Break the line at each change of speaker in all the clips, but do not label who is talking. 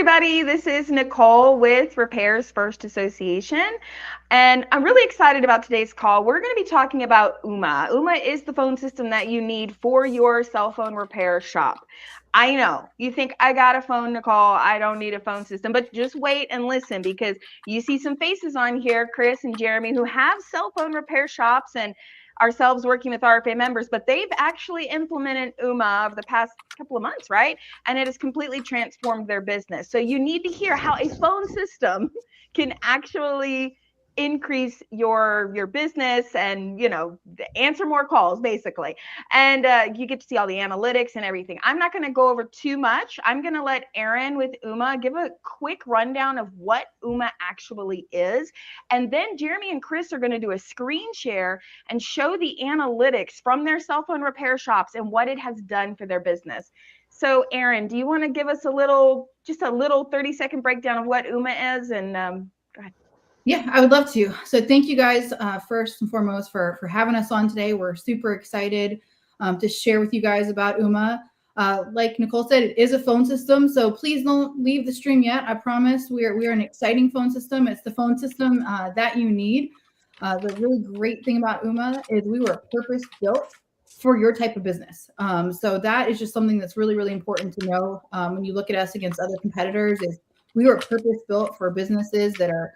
everybody. This is Nicole with Repairs First Association, and I'm really excited about today's call. We're going to be talking about Ooma. Ooma is the phone system that you need for your cell phone repair shop. I know you think I got a phone, Nicole. I don't need a phone system, but just wait and listen because you see some faces on here, Chris and Jeremy, who have cell phone repair shops and ourselves working with RFA members, but they've actually implemented Ooma over the past couple of months, right? And it has completely transformed their business. So you need to hear how a phone system can actually increase your business and answer more calls basically, and you get to see all the analytics and everything. I'm not going to go over too much. I'm going to let Aaron with Ooma give a quick rundown of what Ooma actually is, and then Jeremy and Chris are going to do a screen share and show the analytics from their cell phone repair shops and what it has done for their business. So Aaron, do you want to give us just a little 30-second breakdown of what Ooma is? And go ahead.
Yeah, I would love to. So thank you guys first and foremost for having us on today. We're super excited to share with you guys about Ooma. Like Nicole said, it is a phone system, so please don't leave the stream yet. I promise we are an exciting phone system. It's the phone system that you need. The really great thing about Ooma is we were purpose built for your type of business. So that is just something that's really, really important to know when you look at us against other competitors. Is we were purpose built for businesses that are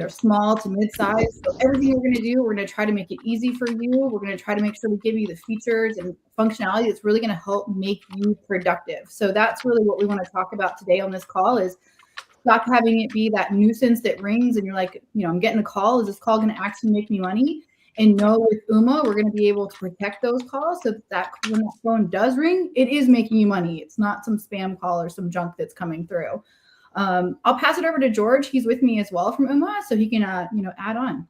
small to mid-size. So everything we're going to do, we're going to try to make it easy for you. We're going to try to make sure we give you the features and functionality that's really going to help make you productive. So that's really what we want to talk about today on this call is stop having it be that nuisance that rings and you're like, I'm getting a call. Is this call going to actually make me money? And know with Ooma, we're going to be able to protect those calls so that when that phone does ring, it is making you money. It's not some spam call or some junk that's coming through. I'll pass it over to George. He's with me as well from Ooma, so he can, add on.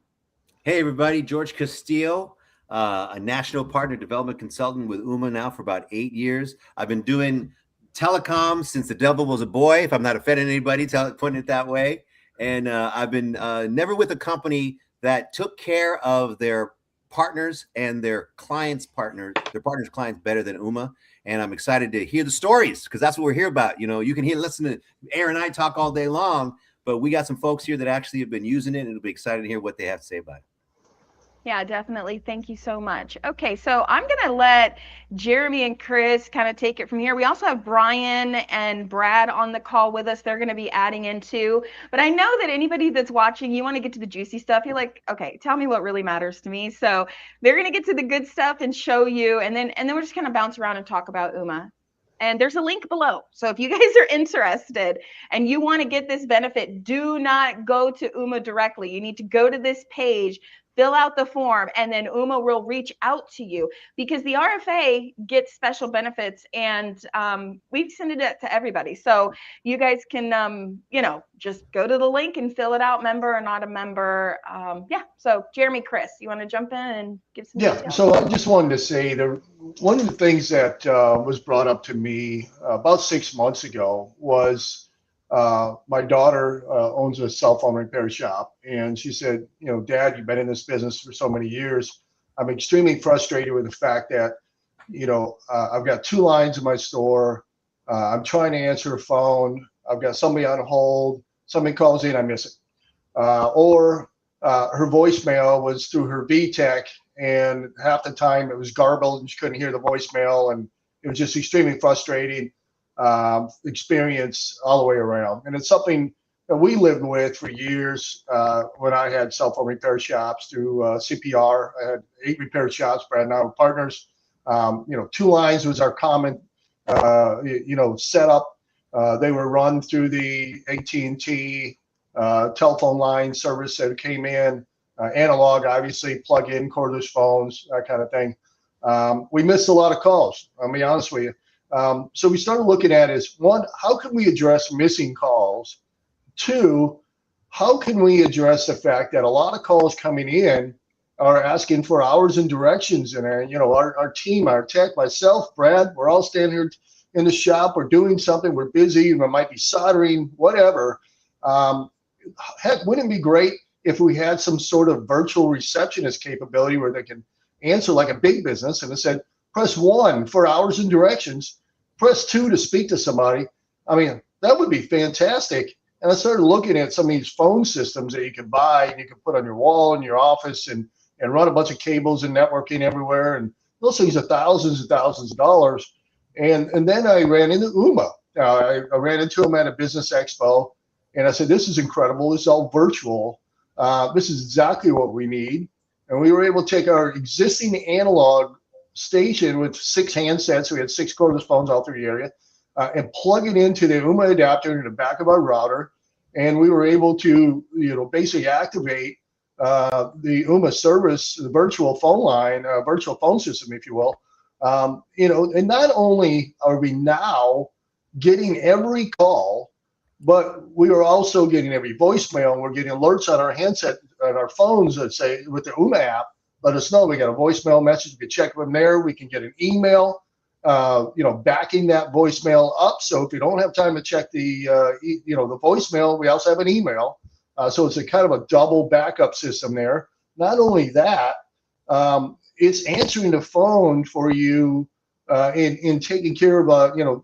Hey, everybody. George Castillo, a national partner development consultant with Ooma now for about 8 years. I've been doing telecom since the devil was a boy, if I'm not offending anybody, putting it that way. And I've been never with a company that took care of their partners and their partners' clients better than Ooma. And I'm excited to hear the stories because that's what we're here about. You can listen to Aaron and I talk all day long, but we got some folks here that actually have been using it and it'll be excited to hear what they have to say about it.
Yeah, definitely. Thank you so much. Okay, so I'm going to let Jeremy and Chris kind of take it from here. We also have Brian and Brad on the call with us. They're going to be adding in too. But I know that anybody that's watching, you want to get to the juicy stuff. You're like, okay, tell me what really matters to me. So they're going to get to the good stuff and show you. And then we're just kind of bounce around and talk about Ooma. And there's a link below. So if you guys are interested and you want to get this benefit, do not go to Ooma directly. You need to go to this page, fill out the form, and then Ooma will reach out to you because the RFA gets special benefits and we've sent it to everybody. So you guys can, just go to the link and fill it out, member or not a member. So Jeremy, Chris, you want to jump in and give some details?
So I just wanted to say one of the things that was brought up to me about 6 months ago was my daughter owns a cell phone repair shop, and she said, Dad, you've been in this business for so many years. I'm extremely frustrated with the fact that, I've got 2 lines in my store. I'm trying to answer a phone. I've got somebody on hold. Somebody calls in, I miss it. Or her voicemail was through her VTech, and half the time it was garbled and she couldn't hear the voicemail, and it was just extremely frustrating experience all the way around. And it's something that we lived with for years when I had cell phone repair shops through CPR. I had 8 repair shops, Brad and I were partners. 2 lines was our common setup. They were run through the AT&T telephone line service that came in, analog, obviously, plug in cordless phones, that kind of thing. We missed a lot of calls, I'll be honest with you. So we started looking at is 1, how can we address missing calls? 2, how can we address the fact that a lot of calls coming in are asking for hours and directions? And our team, our tech, myself, Brad, we're all standing here in the shop. We're doing something. We're busy. We might be soldering, whatever. Heck, wouldn't it be great if we had some sort of virtual receptionist capability where they can answer like a big business and it said, press 1 for hours and directions, press 2 to speak to somebody. I mean, that would be fantastic. And I started looking at some of these phone systems that you can buy and you can put on your wall in your office and run a bunch of cables and networking everywhere. And those things are thousands and thousands of dollars. And then I ran into Ooma. I ran into them at a business expo, and I said, "This is incredible. This is all virtual. This is exactly what we need." And we were able to take our existing analog station with 6 handsets. We had 6 cordless phones all through the area, and plug it into the Ooma adapter in the back of our router. And we were able to, basically activate the Ooma service, the virtual phone line, virtual phone system, if you will. And not only are we now getting every call, but we are also getting every voicemail, and we're getting alerts on our handset, on our phones that say, with the Ooma app, let us know we got a voicemail message. We can check from there. We can get an email, backing that voicemail up. So if you don't have time to check the voicemail, we also have an email. So it's a kind of a double backup system there. Not only that, it's answering the phone for you in taking care of,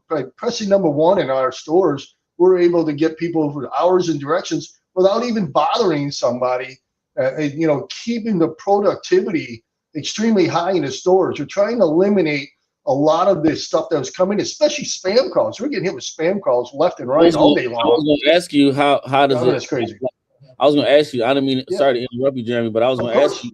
by pressing number 1 in our stores, we're able to get people for hours and directions without even bothering somebody, keeping the productivity extremely high in the stores. We're trying to eliminate a lot of this stuff that was coming, especially spam calls. We're getting hit with spam calls left and right all day long.
I was going to ask you how does it?
That's crazy.
I was going to ask you. I didn't mean sorry to interrupt you, Jeremy, but I was going to ask you,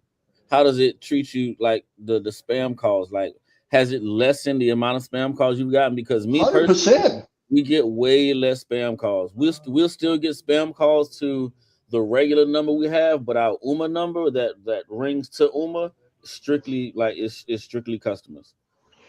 how does it treat you like the spam calls? Like, has it lessened the amount of spam calls you've gotten? Because me
100%.
personally, we get way less spam calls. We'll still get spam calls to the regular number we have, but our Ooma number that rings to Ooma strictly it's strictly customers.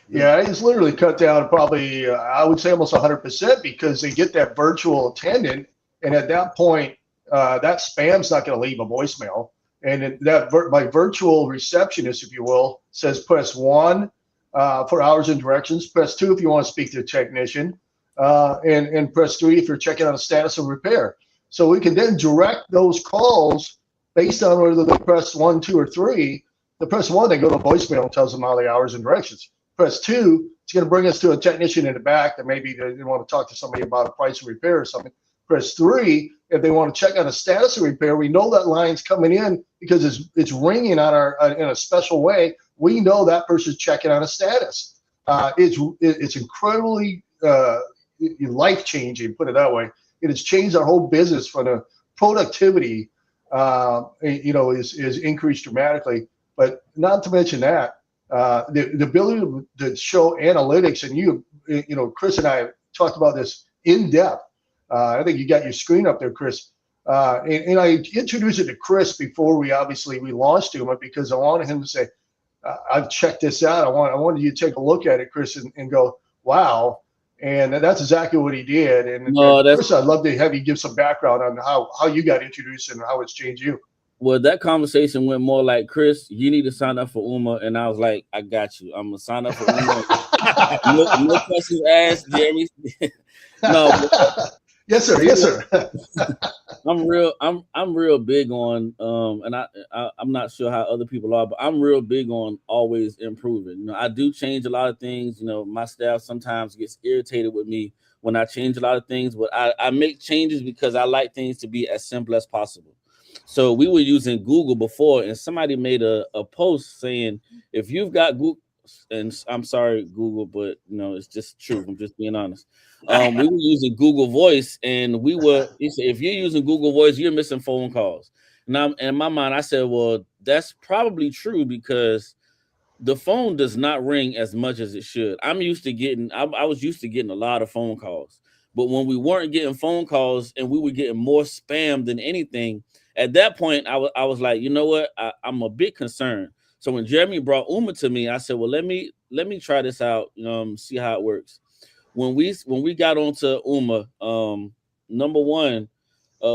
Yeah, it's literally cut down to probably, I would say almost 100%, because they get that virtual attendant, and at that point, that spam's not going to leave a voicemail. And my virtual receptionist, if you will, says press 1 for hours and directions, press 2 if you want to speak to a technician, and press 3 if you're checking on a status of repair. So we can then direct those calls based on whether they press 1, 2, or 3. The press 1, they go to voicemail and tells them all the hours and directions. Press 2, it's going to bring us to a technician in the back that maybe they want to talk to somebody about a price of repair or something. Press 3, if they want to check on a status of repair, we know that line's coming in because it's ringing on in a special way. We know that person's checking on a status. It's incredibly life changing, put it that way. It has changed our whole business. For the productivity, is increased dramatically. But not to mention that the ability to show analytics, and Chris and I talked about this in depth. I think you got your screen up there, Chris. And I introduced it to Chris before we launched Ooma, because I wanted him to say, I've checked this out. I wanted you to take a look at it, Chris, and go, wow. And that's exactly what he did. And Chris, I'd love to have you give some background on how you got introduced and how it's changed you.
Well, that conversation went more like, Chris, you need to sign up for Ooma. And I was like, I got you. I'm going to sign up for Ooma. no questions asked, Jeremy. No.
Yes, sir. Yes, sir.
I'm real big on, and I'm not sure how other people are, but I'm real big on always improving. I do change a lot of things. My staff sometimes gets irritated with me when I change a lot of things, but I make changes because I like things to be as simple as possible. So we were using Google before, and somebody made a post saying, if you've got Google, and I'm sorry, Google, but it's just true. I'm just being honest. We were using Google Voice, and he said, if you're using Google Voice, you're missing phone calls. Now, in my mind, I said, well, that's probably true, because the phone does not ring as much as it should. I was used to getting a lot of phone calls, but when we weren't getting phone calls and we were getting more spam than anything, at that point, I was like, you know what? I'm a bit concerned. So when Jeremy brought Ooma to me, I said, well, let me try this out, see how it works. When we got onto Ooma, number one,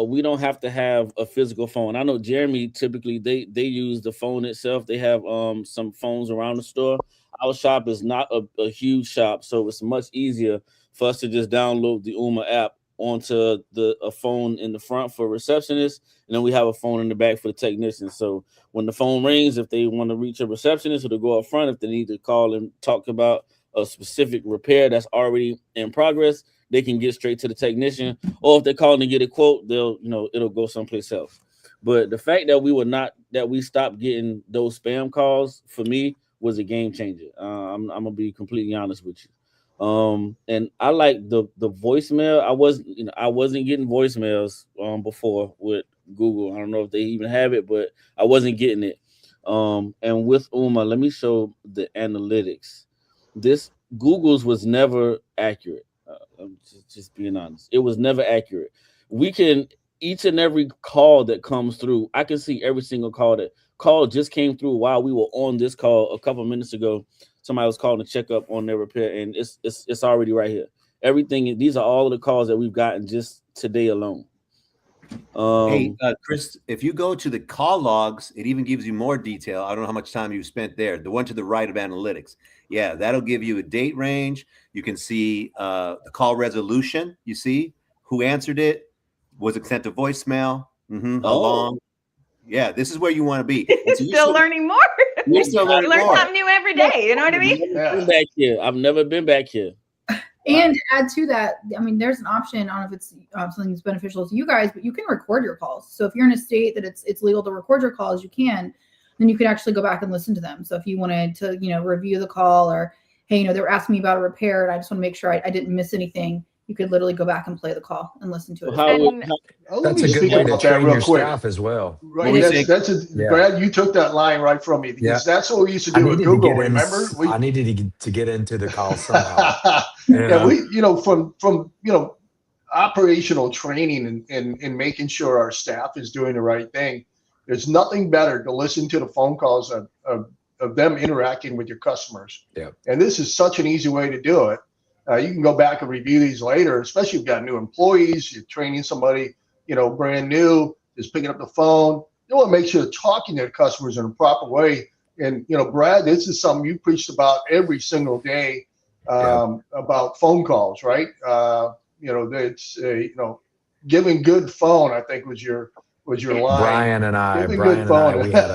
we don't have to have a physical phone. I know Jeremy, typically they use the phone itself. They have some phones around the store. Our shop is not a huge shop, so it's much easier for us to just download the Ooma app onto a phone in the front for receptionists, and then we have a phone in the back for the technicians. So when the phone rings, if they want to reach a receptionist, or to go up front, if they need to call and talk about a specific repair that's already in progress, they can get straight to the technician, or if they're calling to get a quote, they'll, it'll go someplace else. But the fact that we stopped getting those spam calls, for me, was a game changer. I'm gonna be completely honest with you. And I like the voicemail. I wasn't getting voicemails before with Google. I don't know if they even have it, but I wasn't getting it. And with Ooma, let me show the analytics. This Google's was never accurate. I'm just being honest. It was never accurate. We can, each and every call that comes through, I can see every single call just came through while we were on this call a couple minutes ago. Somebody was calling to check up on their repair, and it's already right here. Everything, these are all of the calls that we've gotten just today alone.
Hey, Chris, if you go to the call logs, it even gives you more detail. I don't know how much time you spent there. The one to the right of analytics. Yeah, that'll give you a date range. You can see the call resolution. You see who answered it. Was it sent to voicemail? How long? Yeah, this is where you want to be. So
still learning more.
You're still learning
more. You learn
more.
something new every day. You know what I mean?
I've never been back here.
And to add to that, I mean, there's an option. I don't know if it's something that's beneficial to you guys, but you can record your calls. So if you're in a state that it's legal to record your calls, you can. Then you can actually go back and listen to them. So if you wanted to, review the call, or hey, they were asking me about a repair, and I just want to make sure I didn't miss anything. You could literally go back and play the call and listen to it.
That's a good way to train your staff as well.
Right, Brad, you took that line right from me, because that's what we used to do with Google. Remember,
I needed to get into the call somehow.
Yeah, we, from operational training and making sure our staff is doing the right thing. There's nothing better to listen to the phone calls of them interacting with your customers.
Yeah,
and this is such an easy way to do it. You can go back and review these later, especially if you've got new employees, you're training somebody, brand new, is picking up the phone. You want to make sure you're talking to the customers in a proper way. And, Brad, this is something you preached about every single day about phone calls, right? It's, giving good phone, I think was your line.
Brian and I, we had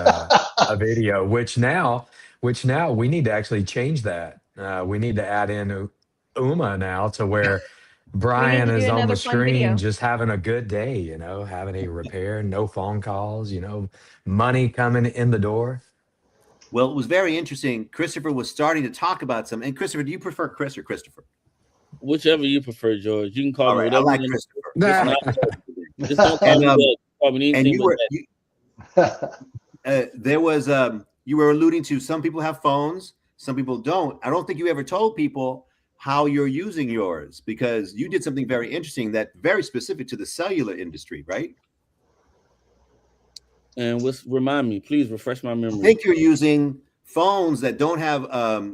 a video, which now we need to actually change that. We need to add in Ooma now, to where Brian is on the screen just having a good day, having a repair, no phone calls, money coming in the door.
Well, it was very interesting. Christopher was starting to talk about some. And Christopher, do you prefer Chris or Christopher?
Whichever you prefer, George. You can call me whatever.
I like Christopher.
Just don't call me anything.
There was you were alluding to some people have phones, some people don't. I don't think you ever told people how you're using yours, because you did something very interesting that very specific to the cellular industry, right?
And remind me, please refresh my memory.
I think you're using phones that don't have Wi-Fi.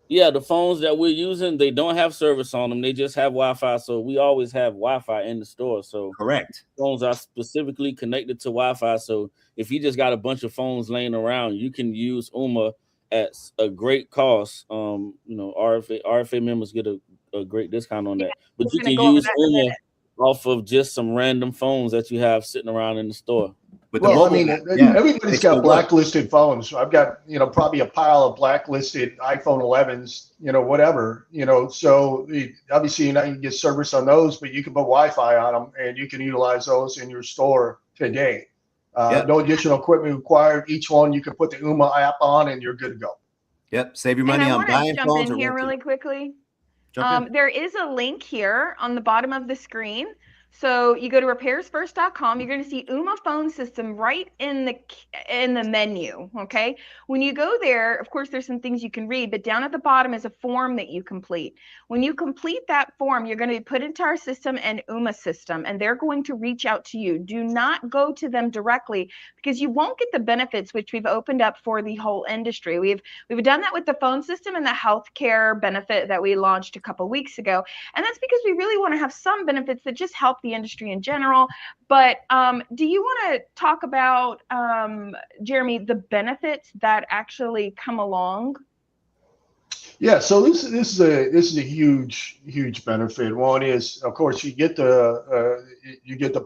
So the phones that we're using, they don't have service on them. They just have Wi-Fi. So we always have Wi-Fi in the store. So
correct. Phones
are specifically connected to Wi-Fi. So if you just got a bunch of phones laying around, you can use Ooma at a great cost. RFA members get a great discount on that. But you can use Ooma off of just some random phones that you have sitting around in the store.
But
everybody's got blacklisted phones. I've got, probably a pile of blacklisted iPhone 11s, whatever, so obviously you can get service on those, but you can put Wi-Fi on them and you can utilize those in your store today. No additional equipment required. Each one you can put the Ooma app on and you're good to go.
Yep. Save your money on buying phones.
I want to jump in here really quickly. There is a link here on the bottom of the screen. So you go to repairsfirst.com, you're going to see Ooma phone system right in the menu, okay? When you go there, of course, there's some things you can read, but down at the bottom is a form that you complete. When you complete that form, you're going to be put into our system and Ooma system, and they're going to reach out to you. Do not go to them directly, because you won't get the benefits which we've opened up for the whole industry. We've done that with the phone system and the healthcare benefit that we launched a couple weeks ago, and that's because we really want to have some benefits that just help the industry in general. But do you want to talk about, Jeremy, the benefits that actually come along?
Yeah, so this is a huge benefit. One is, of course, you get the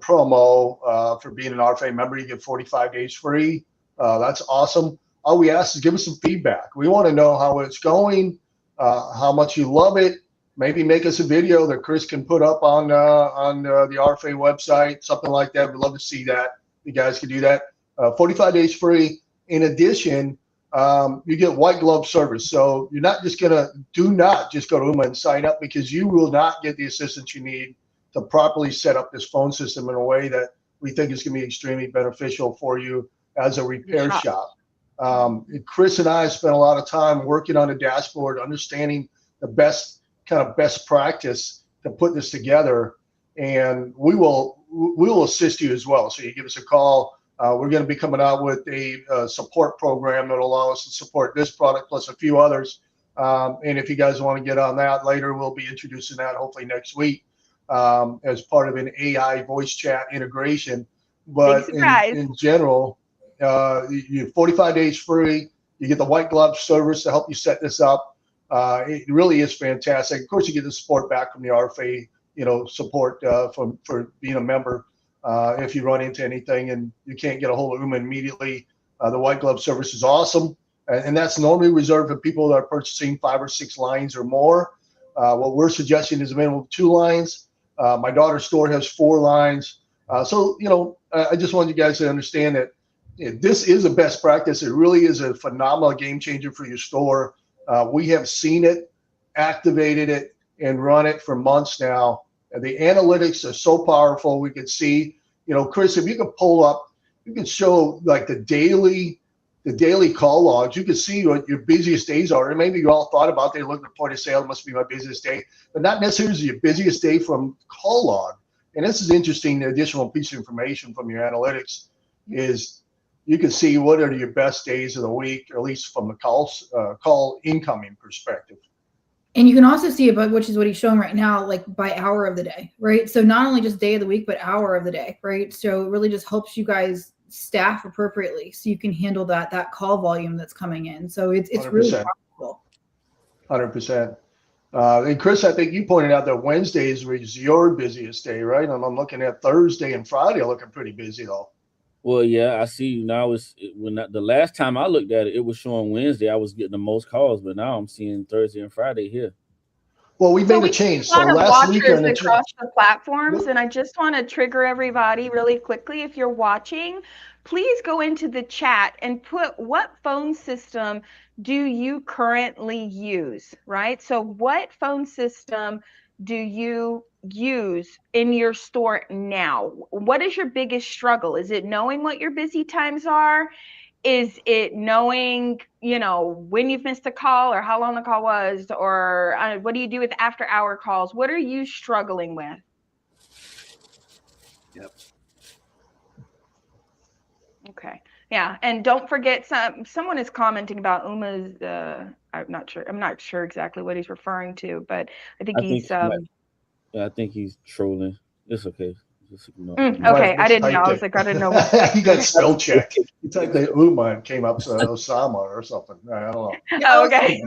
promo for being an RFA member. You get 45 days free. That's awesome. All we ask is give us some feedback. We want to know how it's going, how much you love it. maybe make us a video that Chris can put up on the RFA website, something like that. We'd love to see that. You guys can do that. 45 days free. In addition, you get white glove service. So you're not just do not just go to Ooma and sign up, because you will not get the assistance you need to properly set up this phone system in a way that we think is going to be extremely beneficial for you as a repair shop. Chris and I spent a lot of time working on the dashboard, understanding the best practice to put this together, and we will assist you as well. So you give us a call. We're going to be coming out with a support program that will allow us to support this product plus a few others. And if you guys want to get on that later, we'll be introducing that hopefully next week as part of an AI voice chat integration. But in general, you 45 days free. You get the white glove service to help you set this up. It really is fantastic. Of course, you get the support back from the RFA, support for being a member. If you run into anything and you can't get a hold of Ooma immediately, the white glove service is awesome. And that's normally reserved for people that are purchasing 5 or 6 lines or more. What we're suggesting is a minimum of 2 lines. My daughter's store has 4 lines. So I just want you guys to understand that this is a best practice. It really is a phenomenal game changer for your store. We have seen it, activated it, and run it for months now. And the analytics are so powerful. We could see, Chris, if you could pull up, you could show like the daily call logs. You could see what your busiest days are. And maybe you all thought about, they look at the point of sale, it must be my busiest day, but not necessarily your busiest day from call log. And this is interesting. The additional piece of information from your analytics is you can see what are your best days of the week, or at least from the call incoming perspective.
And you can also see it, which is what he's showing right now, like by hour of the day, right? So not only just day of the week, but hour of the day, right? So it really just helps you guys staff appropriately so you can handle that call volume that's coming in. So it's 100%. Really powerful.
100%. And Chris, I think you pointed out that Wednesdays was your busiest day, right? And I'm looking at Thursday and Friday looking pretty busy though.
Well, yeah, I see now. The last time I looked at it, it was showing Wednesday. I was getting the most calls, but now I'm seeing Thursday and Friday here.
Well, we made a change. So last week
across the platforms, and I just want to trigger everybody really quickly. If you're watching, please go into the chat and put what phone system do you currently use, right? So what phone system do you use in your store now? What is your biggest struggle? Is it knowing what your busy times are? Is it knowing, when you've missed a call or how long the call was, or what do you do with after hour calls? What are you struggling with?
Yep.
Okay. Yeah. And don't forget, someone is commenting about Ooma's, I'm not sure exactly what he's referring to, but I think
I think he's trolling. It's okay.
Okay, I didn't know. I was like, I didn't know.
He got spell checked. He typed the Ooma and came up Osama or something. I don't know.
Oh, okay.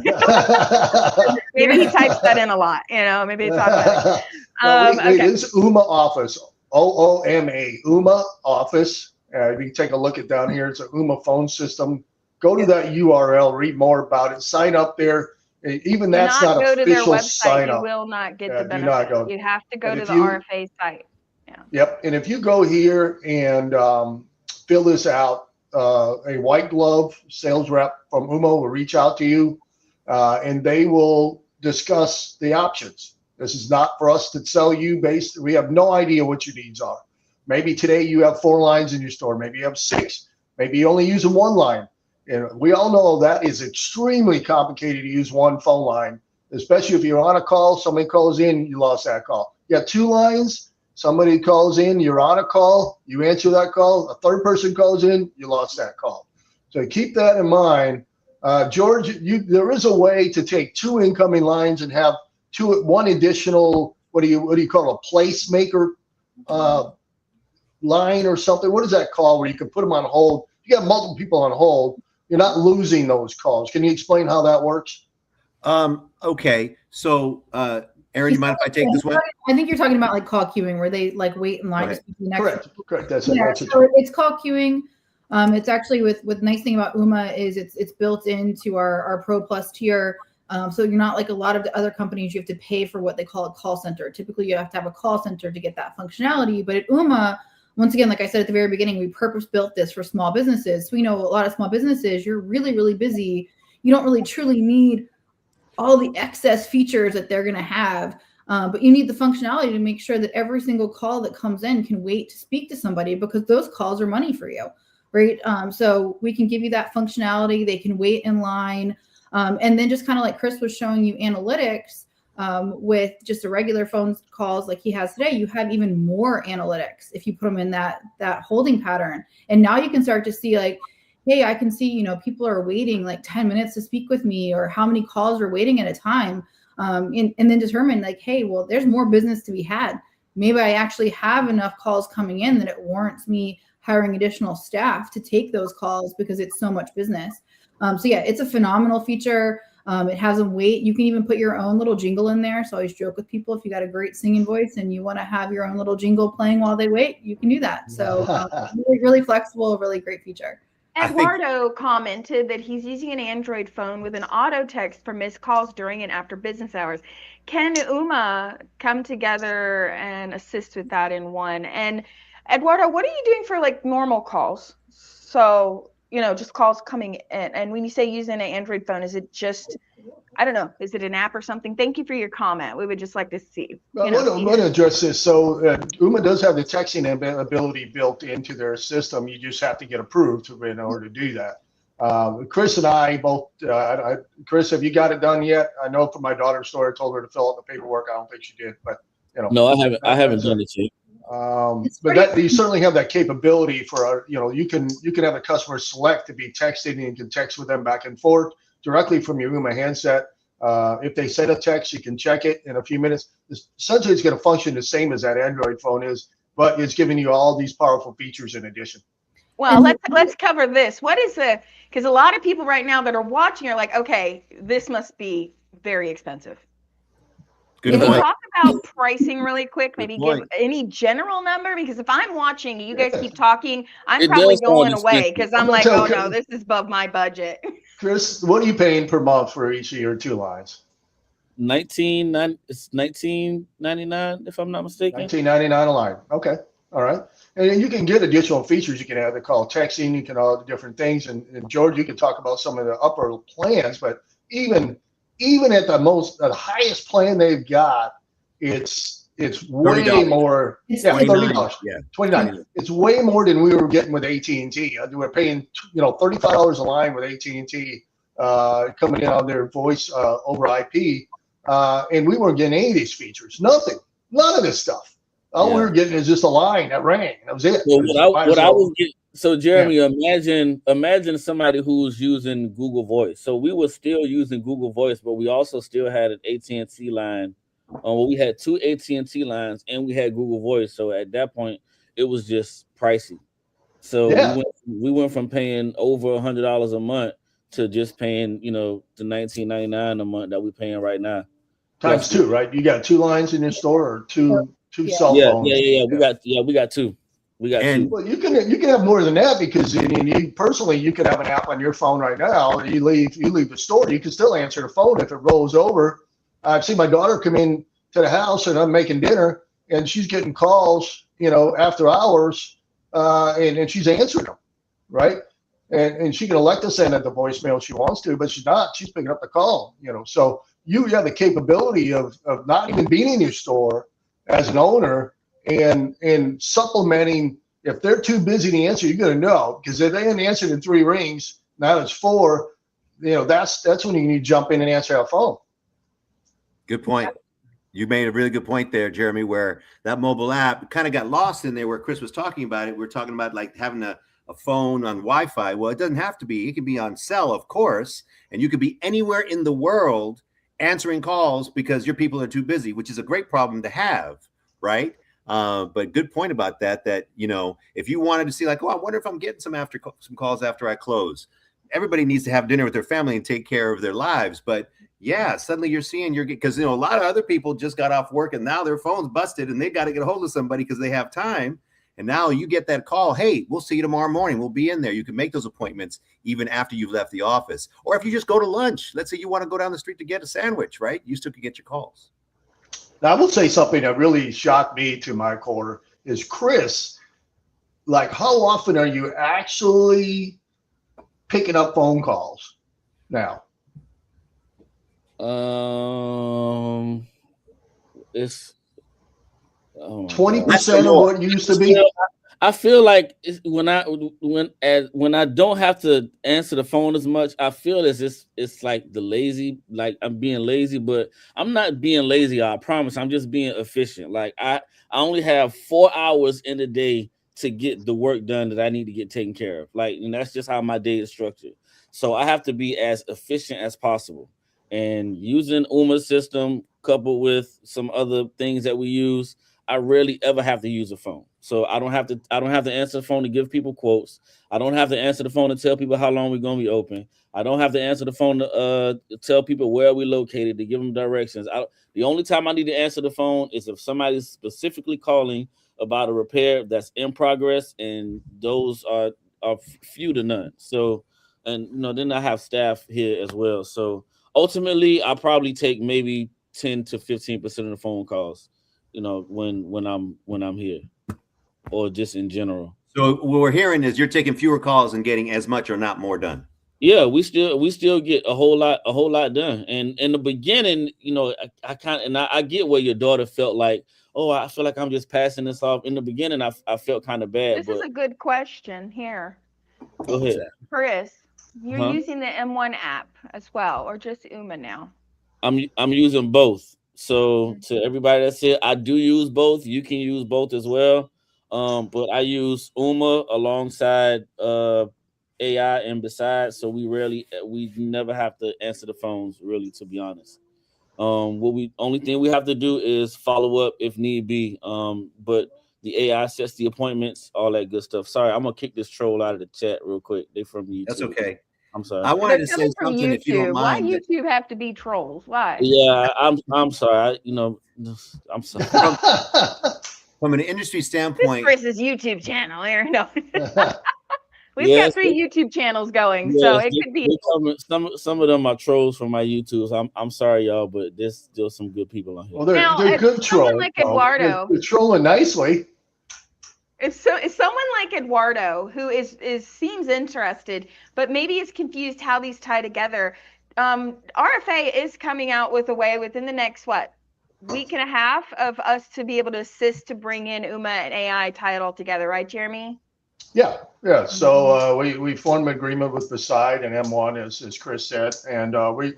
Maybe he types that in a lot. Maybe it's automatic.
Okay. This is Ooma Office. OOMA. Ooma Office. If you take a look at down here, it's an Ooma phone system. Go to that URL, read more about it, sign up there. Even that's not official sign up. Go to their website.
You will not get the benefit. You have to go to the RFA site. Yeah.
Yep. And if you go here and fill this out, a white glove sales rep from Ooma will reach out to you and they will discuss the options. This is not for us to sell you we have no idea what your needs are. Maybe today you have 4 lines in your store. Maybe you have 6. Maybe you only use 1 line. And we all know that is extremely complicated to use 1 phone line, especially if you're on a call, somebody calls in, you lost that call. You got 2 lines. Somebody calls in, you're on a call, you answer that call, a third person calls in, you lost that call. So keep that in mind. George, there is a way to take 2 incoming lines and have 1 additional, what do you call a placemaker line or something? What is that called where you can put them on hold? You got multiple people on hold, you're not losing those calls. Can you explain how that works?
Okay. So, Aaron, you mind if I take this one?
I think you're talking about like call queuing, where they like wait in line.
Right.
To speak to the next.
Correct. That's
so it's call queuing. It's actually with nice thing about Ooma is it's built into our Pro Plus tier. So you're not like a lot of the other companies, you have to pay for what they call a call center. Typically, you have to have a call center to get that functionality. But at Ooma, once again, like I said at the very beginning, we purpose-built this for small businesses. So we know a lot of small businesses, you're really, really busy. You don't really truly need all the excess features that they're going to have. But you need the functionality to make sure that every single call that comes in can wait to speak to somebody, because those calls are money for you, right? So we can give you that functionality. They can wait in line. And then just kind of like Chris was showing you analytics with just a regular phone calls like he has today, you have even more analytics if you put them in that holding pattern. And now you can start to see like, hey, I can see, people are waiting like 10 minutes to speak with me, or how many calls are waiting at a time. And then determine like, hey, well, there's more business to be had. Maybe I actually have enough calls coming in that it warrants me hiring additional staff to take those calls because it's so much business. So yeah, it's a phenomenal feature. It has them wait. You can even put your own little jingle in there. So I always joke with people, if you got a great singing voice and you want to have your own little jingle playing while they wait, you can do that. So really, really flexible, really great feature.
Eduardo commented that he's using an Android phone with an auto text for missed calls during and after business hours. Can Ooma come together and assist with that in one? And Eduardo, what are you doing for like normal calls? So, just calls coming in. And when you say using an Android phone, is it just, I don't know, is it an app or something? Thank you for your comment. We would just like to see.
I want to address this. So Ooma does have the texting ability built into their system. You just have to get approved in order to do that. Chris and I both, Chris, have you got it done yet? I know from my daughter's story, I told her to fill out the paperwork. I don't think she did, but
No, I haven't done it yet.
But you certainly have that capability for, you can have a customer select to be texted, and you can text with them back and forth directly from your Ooma handset. If they send a text, you can check it in a few minutes. Essentially, it's going to function the same as that Android phone is, but it's giving you all these powerful features in addition.
Well, let's cover this. What is because a lot of people right now that are watching are like, okay, this must be very expensive.
Good
Can you
point.
talk about pricing really quick? Maybe give any general number, because if I'm watching, you guys keep talking, I'm probably going away because I'm like, oh no, this is above my budget.
Chris, what are you paying per month for each of your two lines?
It's $19.99 if I'm not mistaken.
$19.99 a line. Okay, all right. And you can get additional features. You can have the call texting. You can all the different things. And George, you can talk about some of the upper plans, but even at the highest plan they've got, it's way
$30.
more.
It's
$30.
Yeah,
$29. It's way more than we were getting with AT&T. We're paying $35 a line with AT&T coming in on their voice over IP, and we weren't getting any of these features. Nothing. None of this stuff. All we were getting is just a line that rang. That was it.
So Jeremy, imagine somebody who's using Google Voice. So we were still using Google Voice, but we also still had an AT&T line. We had two AT&T lines and we had Google Voice. So at that point, it was just pricey. So we went from paying over $100 a month to just paying, the $19.99 a month that we're paying right now.
Times two, right? You got two lines in your store, or two cell phones.
Yeah. We got two. Two.
Well, you can have more than that, because you could have an app on your phone right now. You leave the store, you can still answer the phone if it rolls over. I've seen my daughter come in to the house and I'm making dinner, and she's getting calls, after hours, and she's answering them, right? And she can elect to send it the voicemail if she wants to, but she's not. She's picking up the call, So you have the capability of not even being in your store as an owner, and supplementing. If they're too busy to answer, you're going to know, because if they haven't answered in 3 rings, now it's 4. That's when you need to jump in and answer our phone.
Good point. You made a really good point there, Jeremy, where that mobile app kind of got lost in there where Chris was talking about it. We're talking about like having a phone on Wi-Fi. Well, it doesn't have to be. It can be on cell, of course, and you could be anywhere in the world answering calls because your people are too busy, which is a great problem to have, right? But good point about that, if you wanted to see like, I wonder if I'm getting some calls after I close. Everybody needs to have dinner with their family and take care of their lives. But yeah, suddenly you're seeing because a lot of other people just got off work and now their phone's busted and they got to get a hold of somebody because they have time. And now you get that call, hey, we'll see you tomorrow morning. We'll be in there. You can make those appointments even after you've left the office. Or if you just go to lunch, let's say you want to go down the street to get a sandwich, right? You still can get your calls.
Now, I will say something that really shocked me to my core is, Chris, like, how often are you actually picking up phone calls now?
It's
20% of what it used to be.
I feel like when I don't have to answer the phone as much, I feel as it's like the lazy, like I'm being lazy, but I'm not being lazy. I promise. I'm just being efficient. Like I only have 4 hours in the day to get the work done that I need to get taken care of. Like, and that's just how my day is structured. So I have to be as efficient as possible. And using Ooma system coupled with some other things that we use, I rarely ever have to use a phone. So I don't have to answer the phone to give people quotes. I don't have to answer the phone to tell people how long we're going to be open. I don't have to answer the phone to tell people where we're located, to give them directions. The only time I need to answer the phone is if somebody's specifically calling about a repair that's in progress, and those are few to none. So, and then I have staff here as well. So ultimately, I probably take maybe 10 to 15% of the phone calls, when I'm here, or just in general.
So what we're hearing is you're taking fewer calls and getting as much or not more done.
Yeah, we still get a whole lot done. And in the beginning, I get where your daughter felt like, oh, I feel like I'm just passing this off. In the beginning, I felt kind of bad.
This is a good question here.
Go ahead,
Chris. You're using the M1 app as well, or just Ooma now?
I'm using both. So to everybody that's here, I do use both. You can use both as well. But I use Ooma alongside AI and besides, so we never have to answer the phones, really, to be honest. Only thing we have to do is follow up if need be. But the AI sets the appointments, all that good stuff. Sorry, I'm gonna kick this troll out of the chat real quick. They from YouTube.
That's okay.
I'm sorry.
I wanted to say something if you don't mind.
Why YouTube have to be trolls? Why?
Yeah, I'm sorry. I'm sorry.
From an industry standpoint,
Chris's YouTube channel here. No. We've got 3 YouTube channels going, so it could be
some of them are trolls from my YouTube. So I'm sorry, y'all, but there's still some good people on here.
Well, they're good trolls.
Like Eduardo,
they're trolling nicely.
If someone like Eduardo, who seems interested, but maybe is confused how these tie together, RFA is coming out with a way within the next week and a half of us to be able to assist to bring in Ooma and AI, tie it all together, right, Jeremy?
Yeah. So we formed an agreement with Beside and M1, as Chris said, and we've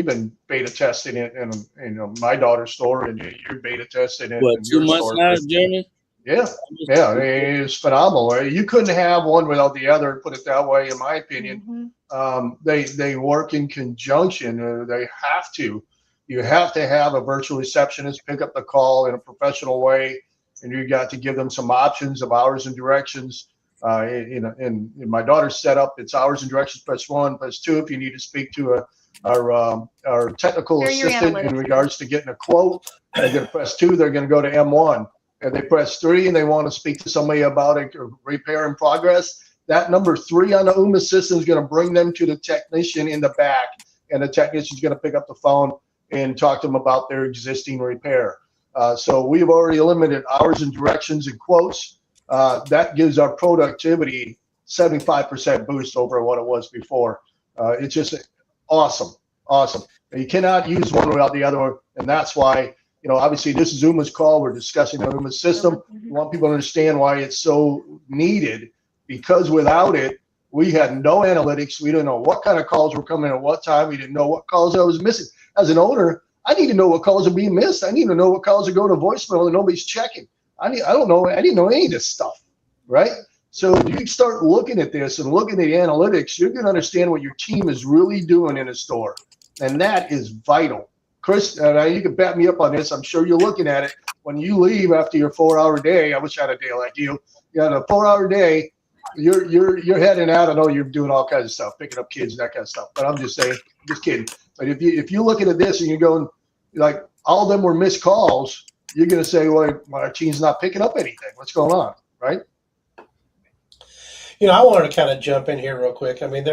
been beta testing it in my daughter's store, and you're beta testing it.
What, 2 months now, Jeremy?
Yeah, it's phenomenal. You couldn't have one without the other. Put it that way, in my opinion. They work in conjunction. They have to. You have to have a virtual receptionist pick up the call in a professional way, and you got to give them some options of hours and directions. In my daughter's setup, it's hours and directions press 1, press 2 if you need to speak to our technical assistant in regards to getting a quote. They're going to press 2. They're going to go to M1. And they press 3 and they want to speak to somebody about a repair in progress. That number 3 on the Ooma system is going to bring them to the technician in the back, and the technician is going to pick up the phone and talk to them about their existing repair. So we've already eliminated hours and directions and quotes. That gives our productivity 75% boost over what it was before. It's just awesome. You cannot use one without the other, and that's why. Obviously, this is Ooma's call. We're discussing the Ooma system. We want people to understand why it's so needed, because without it, we had no analytics. We didn't know what kind of calls were coming at what time. We didn't know what calls I was missing. As an owner, I need to know what calls are being missed. I need to know what calls are going to voicemail and nobody's checking. I don't know. I didn't know any of this stuff, right? So if you start looking at this and looking at the analytics, you're going to understand what your team is really doing in a store, and that is vital. Chris, you can back me up on this. I'm sure you're looking at it. When you leave after your 4-hour day, I wish I had a day like you. You had a 4-hour day. You're heading out. I know you're doing all kinds of stuff, picking up kids, that kind of stuff. But I'm just saying, just kidding. But if you're looking at this and you're going, like, all of them were missed calls, you're going to say, well, my team's not picking up anything. What's going on, right?
I wanted to kind of jump in here real quick. I mean,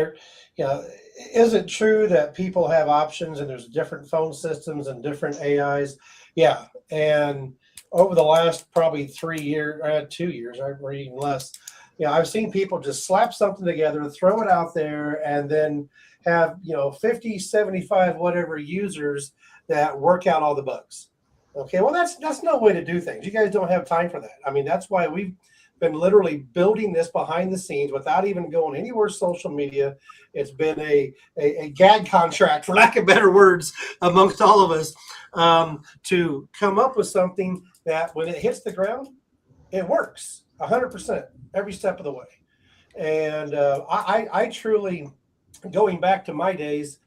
is it true that people have options and there's different phone systems and different AIs? Yeah. And over the last probably 3 years, 2 years, or even less, I've seen people just slap something together, throw it out there, and then have, 50, 75, whatever users that work out all the bugs. Okay. Well, that's no way to do things. You guys don't have time for that. I mean, that's why we've been literally building this behind the scenes without even going anywhere social media. It's been a gag contract, for lack of better words, amongst all of us, to come up with something that when it hits the ground, it works 100% every step of the way. And I truly, going back to my days,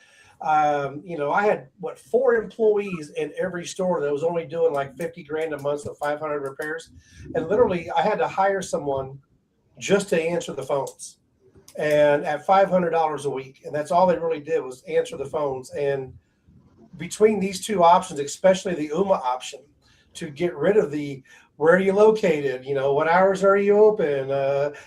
I had 4 employees in every store that was only doing like 50 grand a month, so 500 repairs. And literally I had to hire someone just to answer the phones, and at $500 a week. And that's all they really did was answer the phones. And between these two options, especially the Ooma option, to get rid of the, where are you located? What hours are you open?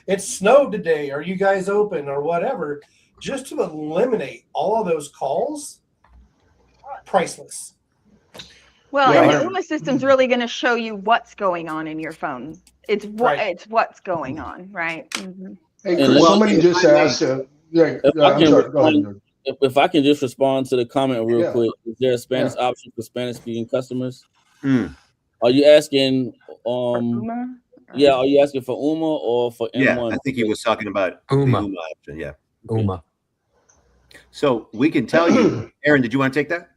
It snowed today. Are you guys open, or whatever? Just to eliminate all of those calls, priceless.
Well, and the Ooma system's really going to show you what's going on in your phone. It's what's going on, right? Mm-hmm.
Hey, Chris, somebody just asked. I'm sorry. Go ahead.
If I can just respond to the comment real quick, is there a Spanish option for Spanish-speaking customers? Are you asking?
Ooma?
Yeah, are you asking for Ooma or for M1?
Yeah, I think he was talking about
Ooma.
The Ooma option. Yeah.
Ooma.
So we can tell you, Aaron, did you want to take that?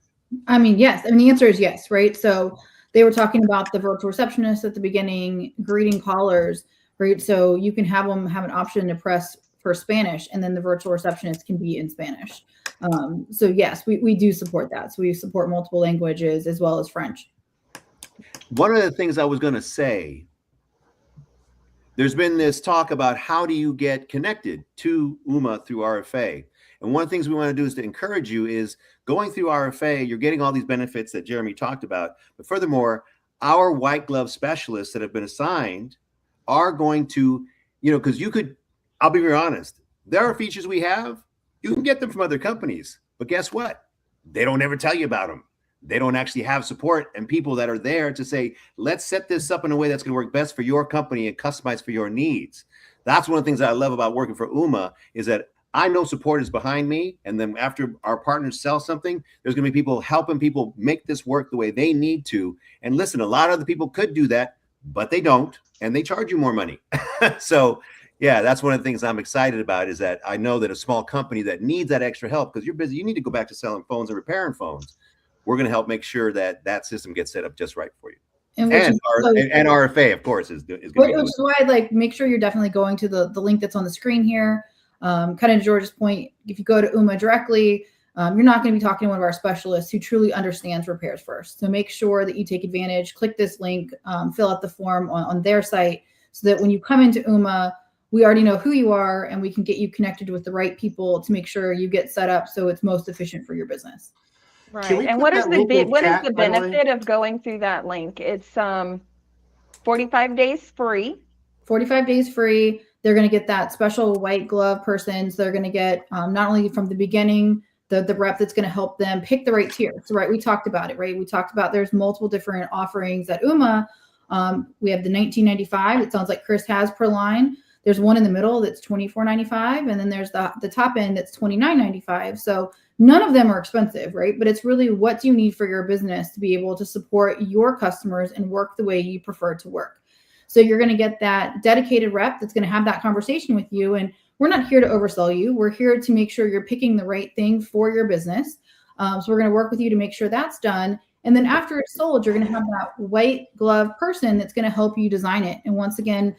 I mean, yes. I mean, the answer is yes, right? So they were talking about the virtual receptionist at the beginning, greeting callers, right? So you can have them have an option to press for Spanish, and then the virtual receptionist can be in Spanish. So yes, we do support that. So we support multiple languages as well as French.
One of the things I was going to say, there's been this talk about how do you get connected to Ooma through RFA. And one of the things we want to do is to encourage you is going through RFA, you're getting all these benefits that Jeremy talked about. But furthermore, our white glove specialists that have been assigned are going to, because I'll be very honest, there are features we have, you can get them from other companies. But guess what? They don't ever tell you about them. They don't actually have support and people that are there to say, let's set this up in a way that's going to work best for your company and customize for your needs. That's one of the things that I love about working for Ooma is that I know support is behind me. And then after our partners sell something, there's going to be people helping people make this work the way they need to. And listen, a lot of other people could do that, but they don't, and they charge you more money. So yeah, that's one of the things I'm excited about is that I know that a small company that needs that extra help, because you're busy, you need to go back to selling phones and repairing phones. We're going to help make sure that that system gets set up just right for you. And RFA, of course, is going to be. Which
is why I'd make sure you're definitely going to the link that's on the screen here. Kind of George's point, if you go to Ooma directly, you're not going to be talking to one of our specialists who truly understands repairs first. So make sure that you take advantage, click this link, fill out the form on their site so that when you come into Ooma, we already know who you are and we can get you connected with the right people to make sure you get set up so it's most efficient for your business.
Right. And what is the benefit of going through that link? It's 45 days free. 45 days free.
They're going to get that special white glove person. So they're going to get not only from the beginning, the rep that's going to help them pick the right tier. So, right, we talked about it, right? We talked about there's multiple different offerings at Ooma. We have the $19.95. It sounds like Chris has per line. There's one in the middle that's $24.95. And then there's the top end that's $29.95. So none of them are expensive, right? But it's really what do you need for your business to be able to support your customers and work the way you prefer to work. So you're going to get that dedicated rep that's going to have that conversation with you. And we're not here to oversell you. We're here to make sure you're picking the right thing for your business. So we're going to work with you to make sure that's done. And then after it's sold, you're going to have that white glove person that's going to help you design it. And once again,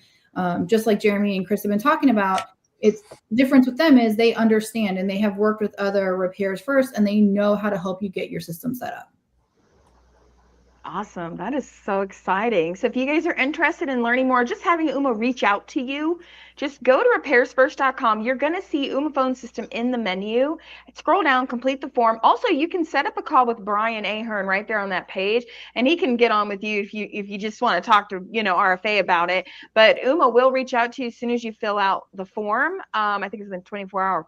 just like Jeremy and Chris have been talking about, it's the difference with them is they understand and they have worked with other repairs first and they know how to help you get your system set up.
Awesome. That is so exciting. So if you guys are interested in learning more, just having Ooma reach out to you, just go to repairsfirst.com. You're going to see Ooma phone system in the menu. Scroll down, complete the form. Also, you can set up a call with Brian Ahern right there on that page, and he can get on with you if you just want to talk to, RFA about it. But Ooma will reach out to you as soon as you fill out the form. I think it's been 24-hour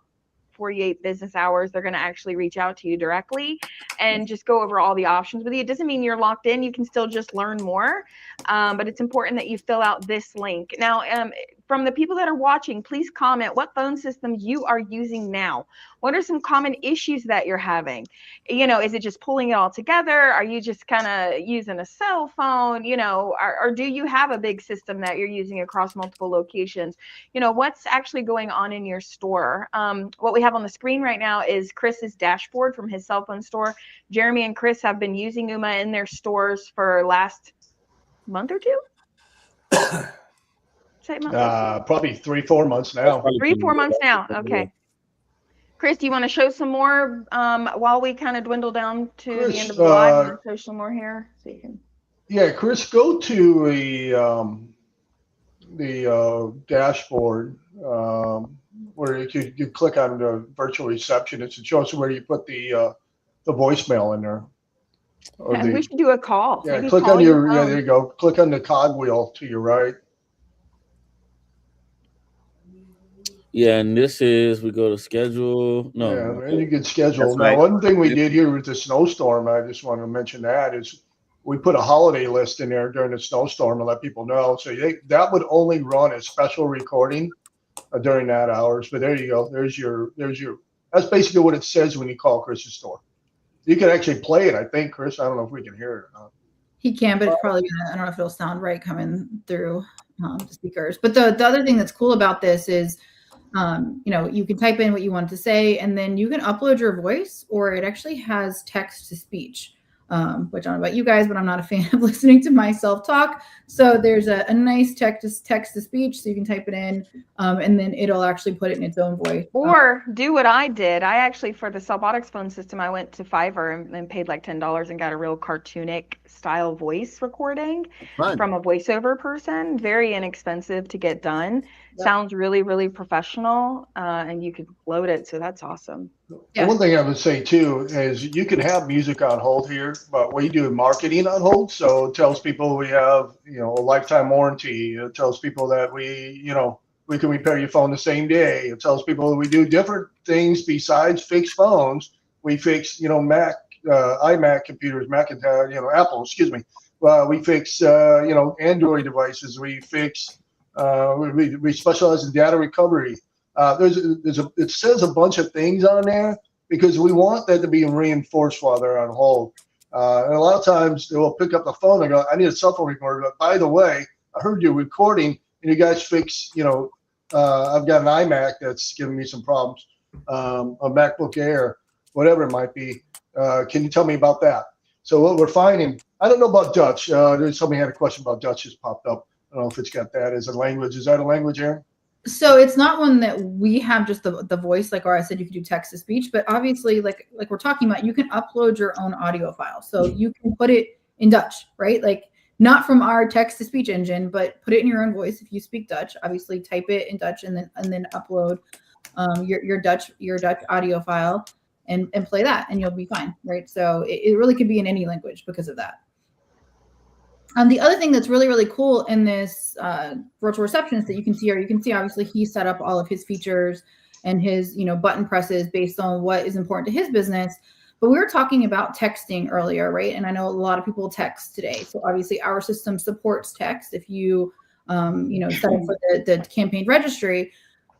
48 business hours, they're going to actually reach out to you directly and just go over all the options with you. It doesn't mean you're locked in. You can still just learn more. But it's important that you fill out this link. Now, from the people that are watching, please comment what phone system you are using now. What are some common issues that you're having? Is it just pulling it all together? Are you just kind of using a cell phone? Or do you have a big system that you're using across multiple locations? What's actually going on in your store? What we have on the screen right now is Chris's dashboard from his cell phone store. Jeremy and Chris have been using Ooma in their stores for last month or two.
Probably 3-4 months now.
3-4 months now. Okay. Chris, do you want to show some more while we kind of dwindle down to the end of the live? I'm going to show some more here so you can.
Yeah, Chris, go to the dashboard where you click on the virtual receptionist. It shows where you put the voicemail in there.
And we should do a call.
Yeah, click on there you go. Click on the cogwheel to your right.
Yeah, and this is, we go to schedule. No.
Yeah, and you can schedule. Now, one thing we did here with the snowstorm, I just want to mention that, is we put a holiday list in there during the snowstorm to let people know. So that would only run as special recording during that hours. But there you go. There's your. That's basically what it says when you call Chris's store. You can actually play it, I think, Chris. I don't know if we can hear it or not.
He can, but it's probably I don't know if it'll sound right coming through the speakers. But the other thing that's cool about this is, you can type in what you want to say, and then you can upload your voice, or it actually has text to speech, which I don't know about you guys, but I'm not a fan of listening to myself talk. So there's a nice text to speech, so you can type it in, and then it'll actually put it in its own voice.
Or do what I did. I actually, for the Cellbotics phone system, I went to Fiverr and paid like $10 and got a real cartoonic style voice recording from a voiceover person. Very inexpensive to get done. Yep. Sounds really, really professional, and you could load it. So that's awesome.
Yeah. One thing I would say too is you can have music on hold here, but we do marketing on hold. So it tells people we have, a lifetime warranty. It tells people that we can repair your phone the same day. It tells people that we do different things besides fix phones. We fix, Mac, iMac computers, Macintosh, Apple, excuse me. We fix, Android devices. We fix, we specialize in data recovery. It says a bunch of things on there because we want that to be reinforced while they're on hold. And a lot of times they will pick up the phone and go, I need a cell phone recorder. But by the way, I heard you recording and you guys fix, I've got an iMac that's giving me some problems, a MacBook Air, whatever it might be. Can you tell me about that? So what we're finding, I don't know about Dutch. Somebody had a question about Dutch just popped up. I don't know if it's got that as a language. Is that a language, Aaron?
So it's not one that we have just the voice, like, or I said, you can do text to speech, but obviously like we're talking about, you can upload your own audio file. So you can put it in Dutch, right? Like not from our text to speech engine, but put it in your own voice. If you speak Dutch, obviously type it in Dutch and then upload your Dutch audio file and play that and you'll be fine, right? So it really could be in any language because of that. The other thing that's really, really cool in this virtual receptionist that you can see here, you can see obviously he set up all of his features and his, button presses based on what is important to his business. But we were talking about texting earlier, right? And I know a lot of people text today. So obviously our system supports text if you, set up for the campaign registry.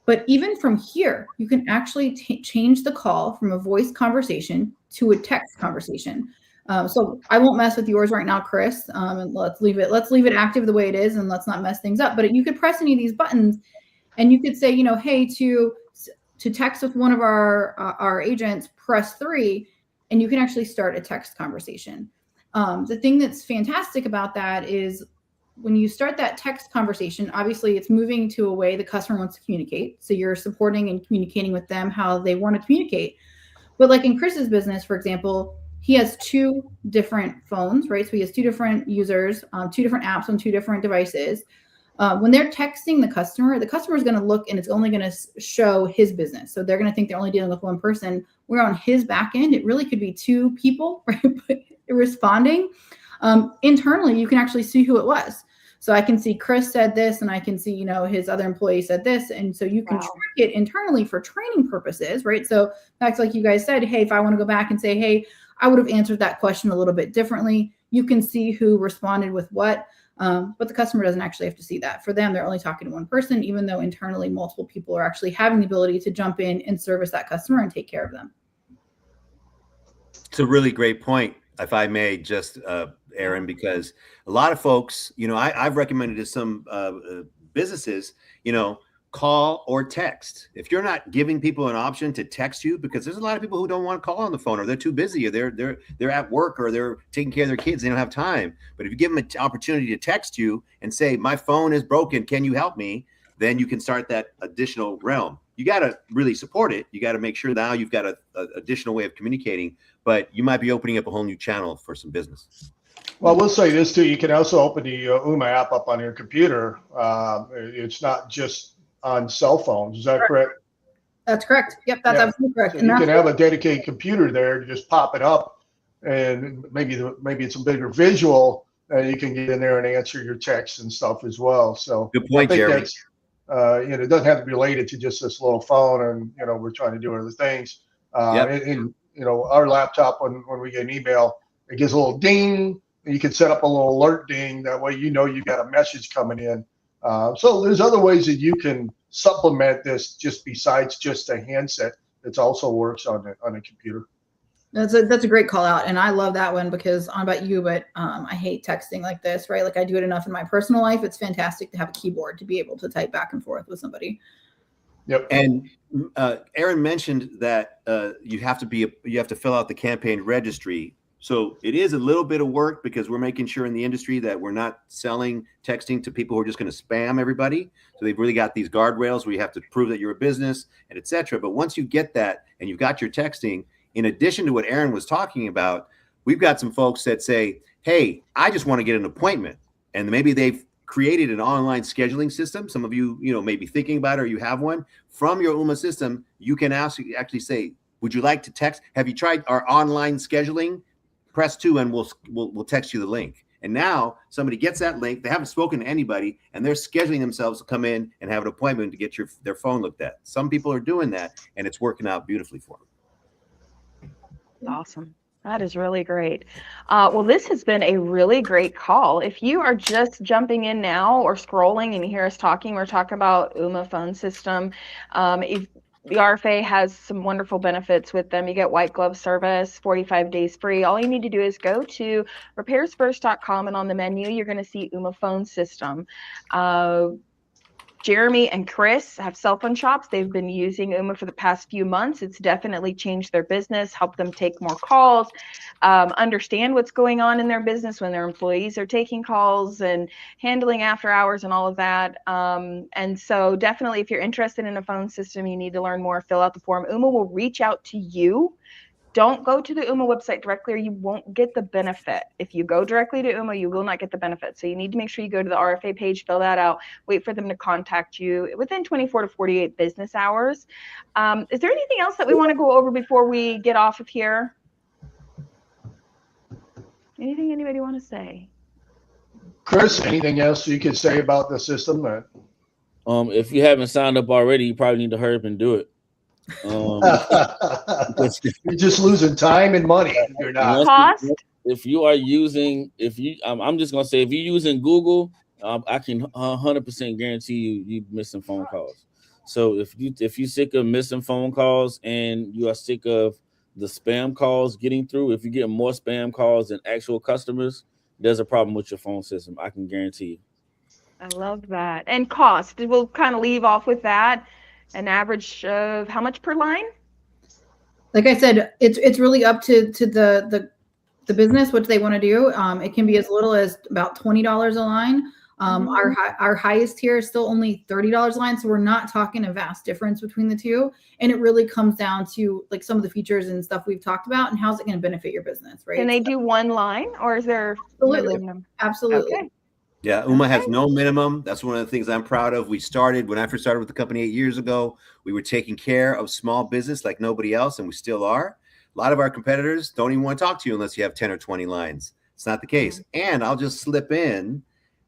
But even from here, you can actually change the call from a voice conversation to a text conversation. So I won't mess with yours right now, Chris. And let's leave it active the way it is and let's not mess things up. But you could press any of these buttons and you could say, hey, to text with one of our agents, press 3, and you can actually start a text conversation. The thing that's fantastic about that is when you start that text conversation, obviously it's moving to a way the customer wants to communicate. So you're supporting and communicating with them how they want to communicate. But like in Chris's business, for example, he has 2 different phones, right? So he has 2 different users, 2 different apps on 2 different devices. When they're texting the customer is going to look and it's only going to show his business. So they're going to think they're only dealing with one person. Where on his back end, it really could be 2 people, right, responding. Internally, you can actually see who it was. So I can see Chris said this, and I can see, his other employee said this. And so you can track it internally for training purposes, right? So that's like you guys said, hey, if I want to go back and say, hey, I would have answered that question a little bit differently. You can see who responded with what. But the customer doesn't actually have to see that. For them, they're only talking to one person, even though internally multiple people are actually having the ability to jump in and service that customer and take care of them.
It's a really great point, if I may, just Aaron, because a lot of folks, I've recommended to some businesses, call or text. If you're not giving people an option to text you, because there's a lot of people who don't want to call on the phone, or they're too busy, or they're at work, or they're taking care of their kids, they don't have time. But if you give them an opportunity to text you and say, my phone is broken, can you help me? Then you can start that additional realm. You got to really support it. You got to make sure now you've got a additional way of communicating, but you might be opening up a whole new channel for some business.
Well, we'll say this too. You can also open the Ooma app up on your computer. It's not just on cell phones. Is that correct?
That's correct. Yep, that's absolutely correct.
So
and
you can have a dedicated computer there. You just pop it up, and maybe it's a bigger visual, and you can get in there and answer your texts and stuff as well. So
good point, Jeremy.
It doesn't have to be related to just this little phone, and we're trying to do other things. And our laptop, when we get an email, it gives a little ding. And you can set up a little alert ding. That way, you've got a message coming in. So there's other ways that you can supplement this, just besides just a handset. It also works on a computer.
That's a great call out, and I love that one because I don't know about you, but I hate texting like this, right? Like I do it enough in my personal life. It's fantastic to have a keyboard to be able to type back and forth with somebody.
Yep. And Aaron mentioned that you have to fill out the campaign registry. So it is a little bit of work because we're making sure in the industry that we're not selling texting to people who are just going to spam everybody. So they've really got these guardrails where you have to prove that you're a business and et cetera. But once you get that and you've got your texting, in addition to what Aaron was talking about, we've got some folks that say, hey, I just want to get an appointment. And maybe they've created an online scheduling system. Some of you, may be thinking about it, or you have one. From your Ooma system, you can actually say, would you like to text? Have you tried our online scheduling? Press 2 and we'll text you the link. And now somebody gets that link. They haven't spoken to anybody, and they're scheduling themselves to come in and have an appointment to get their phone looked at. Some people are doing that, and it's working out beautifully for them.
Awesome. That is really great. Well, this has been a really great call. If you are just jumping in now or scrolling and you hear us talking, we're talking about Ooma phone system. If the RFA has some wonderful benefits with them. You get white glove service, 45 days free. All you need to do is go to repairsfirst.com, and on the menu, you're going to see Ooma phone system. Jeremy and Chris have cell phone shops. They've been using Ooma for the past few months. It's definitely changed their business, helped them take more calls, understand what's going on in their business when their employees are taking calls and handling after hours and all of that. And so definitely, if you're interested in a phone system, you need to learn more, fill out the form. Ooma will reach out to you. Don't go to the Ooma website directly, or you won't get the benefit. If you go directly to Ooma, you will not get the benefit. So you need to make sure you go to the RFA page, fill that out, wait for them to contact you within 24 to 48 business hours. Is there anything else that we want to go over before we get off of here? Anything anybody want to say?
Chris, anything else you could say about the system?
If you haven't signed up already, you probably need to hurry up and do it.
You're just losing time and money. You're not.
Cost?
If you are using, I'm just gonna say, if you're using Google, I can 100% guarantee you missing phone calls. So if you're sick of missing phone calls and you are sick of the spam calls getting through, if you get more spam calls than actual customers, there's a problem with your phone system. I can guarantee you.
I love that. And cost, we'll kind of leave off with that. An average of how much per line?
Like I said, it's really up to the business what they want to do. It can be as little as about $20 a line. Our highest tier is still only $30 a line, so we're not talking a vast difference between the two. And it really comes down to like some of the features and stuff we've talked about, and how's it going to benefit your business, right?
Can they do one line, or is there
Absolutely.
minimum?
Absolutely.
Okay.
Yeah, Ooma has no minimum. That's one of the things I'm proud of. When I first started with the company 8 years ago, we were taking care of small business like nobody else, and we still are. A lot of our competitors don't even want to talk to you unless you have 10 or 20 lines. It's not the case. And I'll just slip in.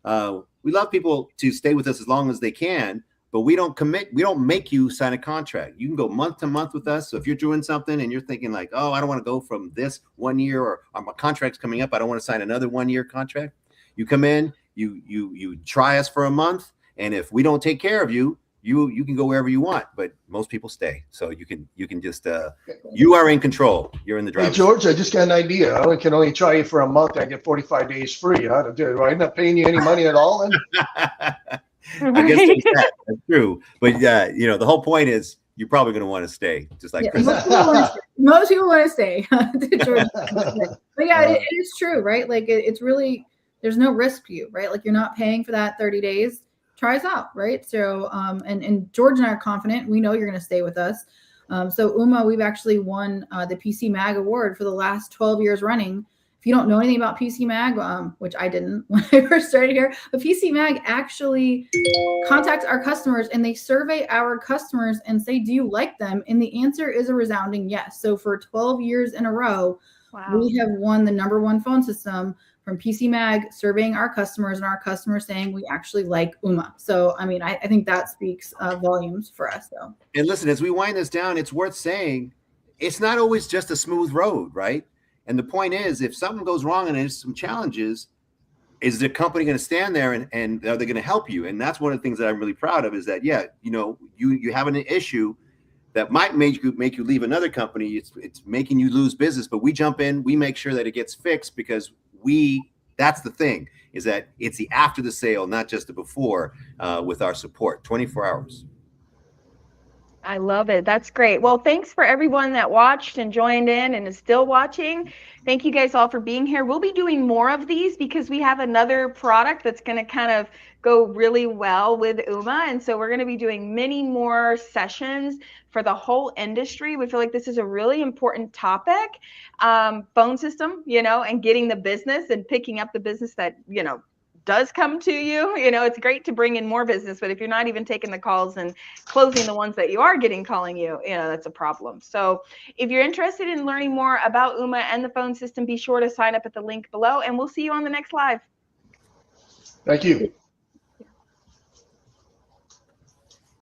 We love people to stay with us as long as they can, but we don't commit. We don't make you sign a contract. You can go month to month with us. So if you're doing something and you're thinking like, oh, I don't want to go from this 1 year, or my contract's coming up, I don't want to sign another 1 year contract. You come in, you try us for a month, and if we don't take care of you, you can go wherever you want, but most people stay. So you can just you are in control. You're in the driver's
seat. Hey, George, I just got an idea. I can only try you for a month. I get 45 days free. I'm not paying you any money at all.
I guess that's true. But the whole point is you're probably going to want to stay, just like Chris.
Most people want to stay. But yeah, it is true, right? Like it's really, there's no risk to you, right? Like you're not paying for that 30 days. Try us out, right? So, and George and I are confident. We know you're going to stay with us. So Ooma, we've actually won the PC Mag award for the last 12 years running. If you don't know anything about PC Mag, which I didn't when I first started here, but PC Mag actually contacts our customers and they survey our customers and say, do you like them? And the answer is a resounding yes. So for 12 years in a row, we have won the #1 phone system from PC Mag, surveying our customers and our customers saying we actually like Ooma. So, I mean, I think that speaks volumes for us, though.
And listen, as we wind this down, it's worth saying it's not always just a smooth road, right? And the point is, if something goes wrong and there's some challenges, is the company going to stand there and are they going to help you? And that's one of the things that I'm really proud of is that, you have an issue that might make you leave another company. It's making you lose business, but we jump in, we make sure that it gets fixed because that's the thing, is that it's the after the sale, not just the before, with our support 24 hours.
I love it. That's great. Well, thanks for everyone that watched and joined in and is still watching. Thank you guys all for being here. We'll be doing more of these because we have another product that's going to kind of go really well with Ooma. And so we're going to be doing many more sessions for the whole industry. We feel like this is a really important topic. Phone system, and getting the business and picking up the business that, does come to you. It's great to bring in more business, but if you're not even taking the calls and closing the ones that you are getting calling you, that's a problem. So if you're interested in learning more about Ooma and the phone system, be sure to sign up at the link below, and we'll see you on the next live.
Thank you.